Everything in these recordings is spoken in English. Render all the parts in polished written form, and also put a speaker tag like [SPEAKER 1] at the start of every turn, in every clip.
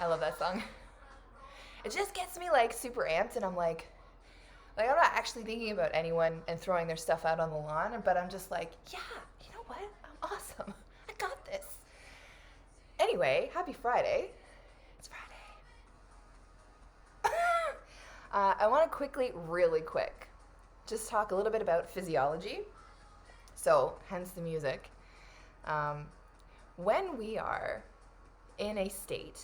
[SPEAKER 1] I love that song. It just gets me like super amped, and I'm like I'm not actually thinking about anyone and throwing their stuff out on the lawn, but I'm just like, yeah, you know what? I'm awesome. I got this. Anyway, happy Friday. It's Friday. I want to quickly, really quick, just talk a little bit about physiology. So, hence the music. Um, when we are in a state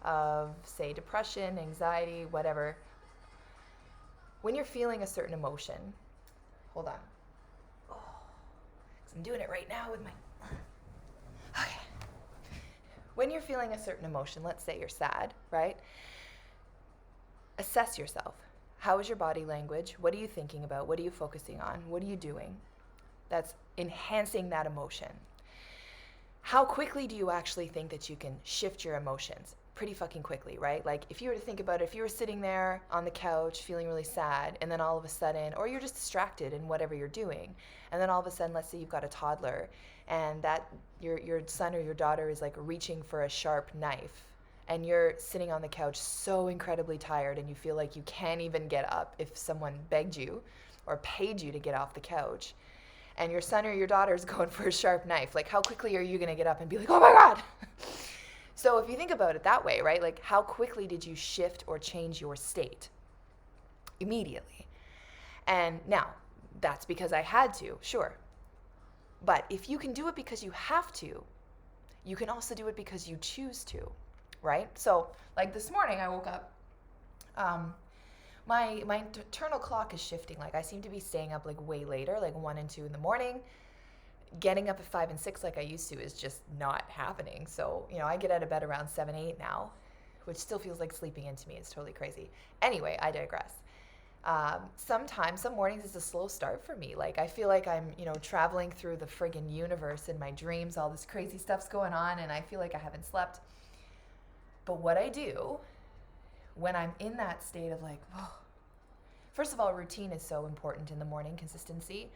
[SPEAKER 1] of, say, depression, anxiety, whatever, when you're feeling a certain emotion, hold on. Oh, 'cause I'm doing it right now with my. Okay. When you're feeling a certain emotion, let's say you're sad, right? Assess yourself. How is your body language? What are you thinking about? What are you focusing on? What are you doing that's enhancing that emotion? How quickly do you actually think that you can shift your emotions? Pretty fucking quickly, right? Like if you were to think about it, if you were sitting there on the couch feeling really sad, and then all of a sudden, or you're just distracted in whatever you're doing, and then all of a sudden, let's say you've got a toddler, and that your son or your daughter is like reaching for a sharp knife, and you're sitting on the couch so incredibly tired, and you feel like you can't even get up if someone begged you or paid you to get off the couch, and your son or your daughter is going for a sharp knife, like how quickly are you going to get up and be like, oh my God? So if you think about it that way, right, like how quickly did you shift or change your state? Immediately. And now, that's because I had to, sure. But if you can do it because you have to, you can also do it because you choose to, right? So like this morning I woke up, my internal clock is shifting. Like I seem to be staying up like way later, like 1 and 2 in the morning. Getting up at 5 and 6 like I used to is just not happening. So, I get out of bed around 7, 8 now, which still feels like sleeping into me. It's totally crazy. Anyway, I digress. Sometimes, some mornings it's a slow start for me. Like I feel like I'm, traveling through the friggin' universe in my dreams. All this crazy stuff's going on and I feel like I haven't slept. But what I do when I'm in that state of like, oh, first of all, routine is so important in the morning, consistency.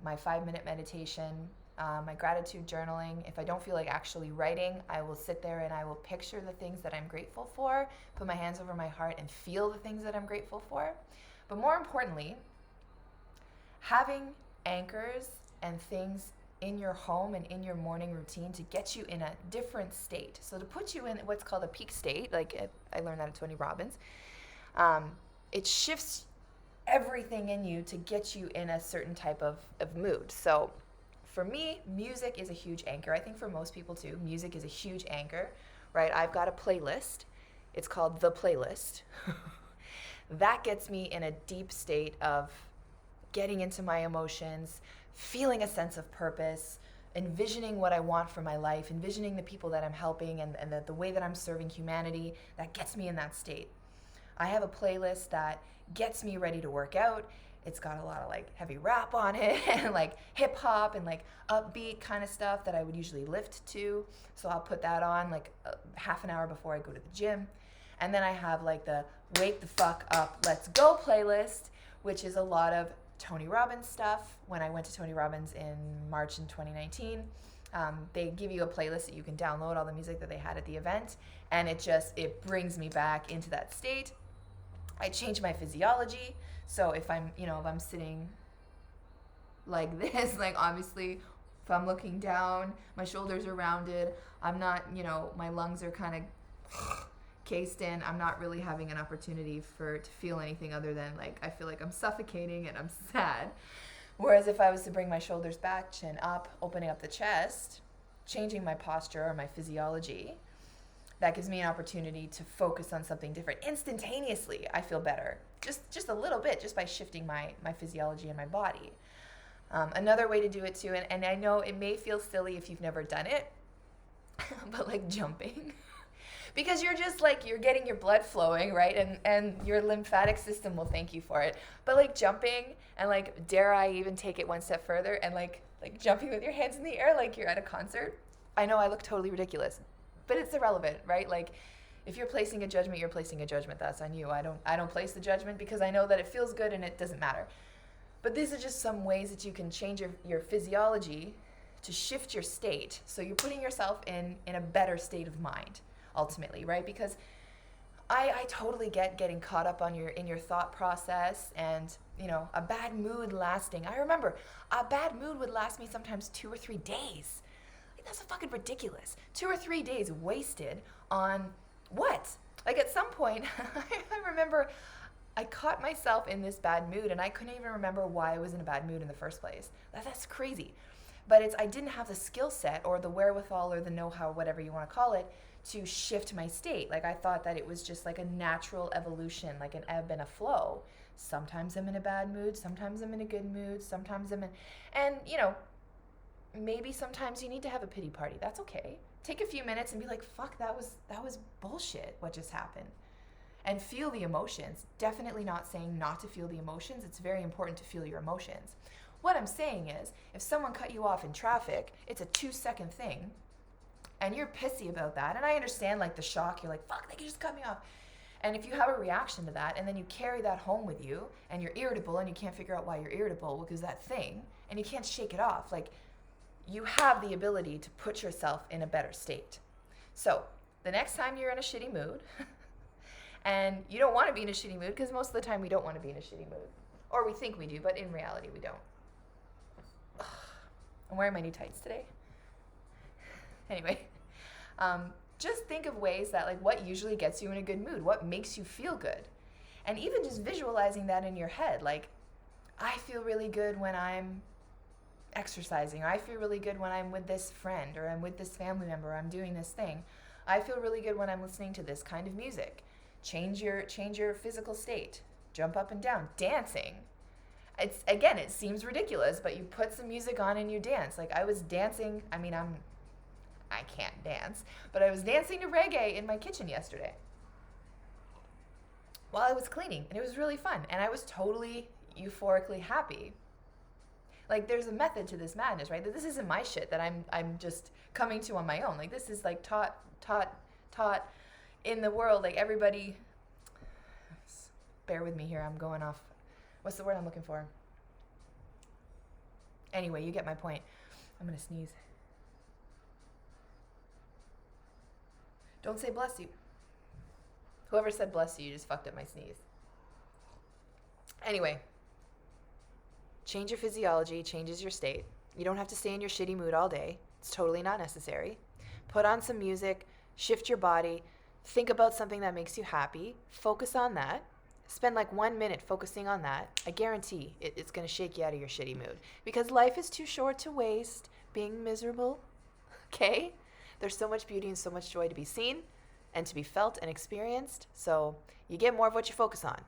[SPEAKER 1] My 5-minute meditation, my gratitude journaling. If I don't feel like actually writing, I will sit there and I will picture the things that I'm grateful for, put my hands over my heart and feel the things that I'm grateful for. But more importantly, having anchors and things in your home and in your morning routine to get you in a different state. So to put you in what's called a peak state, like I learned that at Tony Robbins, it shifts everything in you to get you in a certain type of mood. So for me, music is a huge anchor. I think for most people too, music is a huge anchor, right? I've got a playlist. It's called The Playlist. That gets me in a deep state of getting into my emotions, feeling a sense of purpose, envisioning what I want for my life, envisioning the people that I'm helping and the way that I'm serving humanity. That gets me in that state. I have a playlist that gets me ready to work out. It's got a lot of like heavy rap on it and like hip hop and like upbeat kind of stuff that I would usually lift to. So I'll put that on like half an hour before I go to the gym. And then I have like the wake the fuck up, let's go playlist, which is a lot of Tony Robbins stuff. When I went to Tony Robbins in March in 2019, they give you a playlist that you can download all the music that they had at the event, and it brings me back into that state. I change my physiology. So if I'm sitting like this, like obviously if I'm looking down, my shoulders are rounded, I'm not, my lungs are kind of cased in, I'm not really having an opportunity to feel anything other than like I feel like I'm suffocating and I'm sad. Whereas if I was to bring my shoulders back, chin up, opening up the chest, changing my posture or my physiology, that gives me an opportunity to focus on something different. Instantaneously, I feel better. Just a little bit, just by shifting my physiology and my body. Another way to do it too, and I know it may feel silly if you've never done it, but like jumping. Because you're just like, you're getting your blood flowing, right? And your lymphatic system will thank you for it. But like jumping and like, dare I even take it one step further and like jumping with your hands in the air like you're at a concert. I know I look totally ridiculous, but it's irrelevant, right? Like if you're placing a judgment, you're placing a judgment. That's on you. I don't place the judgment because I know that it feels good and it doesn't matter. But these are just some ways that you can change your physiology to shift your state. So you're putting yourself in a better state of mind. ultimately, right? Because I totally get getting caught up on in your thought process and, a bad mood lasting. I remember a bad mood would last me sometimes 2 or 3 days. Like, that's fucking ridiculous. 2 or 3 days wasted on what? Like, at some point, I remember I caught myself in this bad mood and I couldn't even remember why I was in a bad mood in the first place. That's crazy. But I didn't have the skill set or the wherewithal or the know-how, whatever you want to call it, to shift my state. Like, I thought that it was just like a natural evolution, like an ebb and a flow. Sometimes I'm in a bad mood, sometimes I'm in a good mood, sometimes I'm in, and maybe sometimes you need to have a pity party. That's okay. Take a few minutes and be like, fuck, that was bullshit what just happened. And feel the emotions. Definitely not saying not to feel the emotions. It's very important to feel your emotions. What I'm saying is, if someone cut you off in traffic, it's a 2-second thing, and you're pissy about that, and I understand like the shock, you're like, fuck, they just cut me off. And if you have a reaction to that, and then you carry that home with you, and you're irritable, and you can't figure out why you're irritable, because that thing, and you can't shake it off, like, you have the ability to put yourself in a better state. So, the next time you're in a shitty mood, and you don't want to be in a shitty mood, because most of the time we don't want to be in a shitty mood. Or we think we do, but in reality we don't. Ugh. I'm wearing my new tights today. Anyway, just think of ways that, like, what usually gets you in a good mood, what makes you feel good. And even just visualizing that in your head, like, I feel really good when I'm exercising, or I feel really good when I'm with this friend, or I'm with this family member, or I'm doing this thing. I feel really good when I'm listening to this kind of music. Change your physical state. Jump up and down. Dancing. It seems ridiculous, but you put some music on and you dance. Like, I was dancing, I can't dance, but I was dancing to reggae in my kitchen yesterday while I was cleaning, and it was really fun, and I was totally euphorically happy. Like, there's a method to this madness, right? That this isn't my shit that I'm just coming to on my own. Like, this is like taught in the world. Like, everybody, bear with me here, I'm going off. What's the word I'm looking for? Anyway, you get my point. I'm gonna sneeze. Don't say bless you. Whoever said bless you just fucked up my sneeze. Anyway, change your physiology, changes your state. You don't have to stay in your shitty mood all day. It's totally not necessary. Put on some music, shift your body, think about something that makes you happy, focus on that. Spend like 1 minute focusing on that. I guarantee it's going to shake you out of your shitty mood. Because life is too short to waste being miserable, okay? There's so much beauty and so much joy to be seen and to be felt and experienced. So you get more of what you focus on.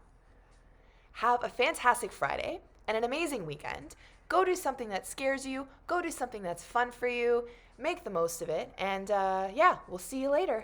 [SPEAKER 1] Have a fantastic Friday and an amazing weekend. Go do something that scares you. Go do something that's fun for you. Make the most of it. And we'll see you later.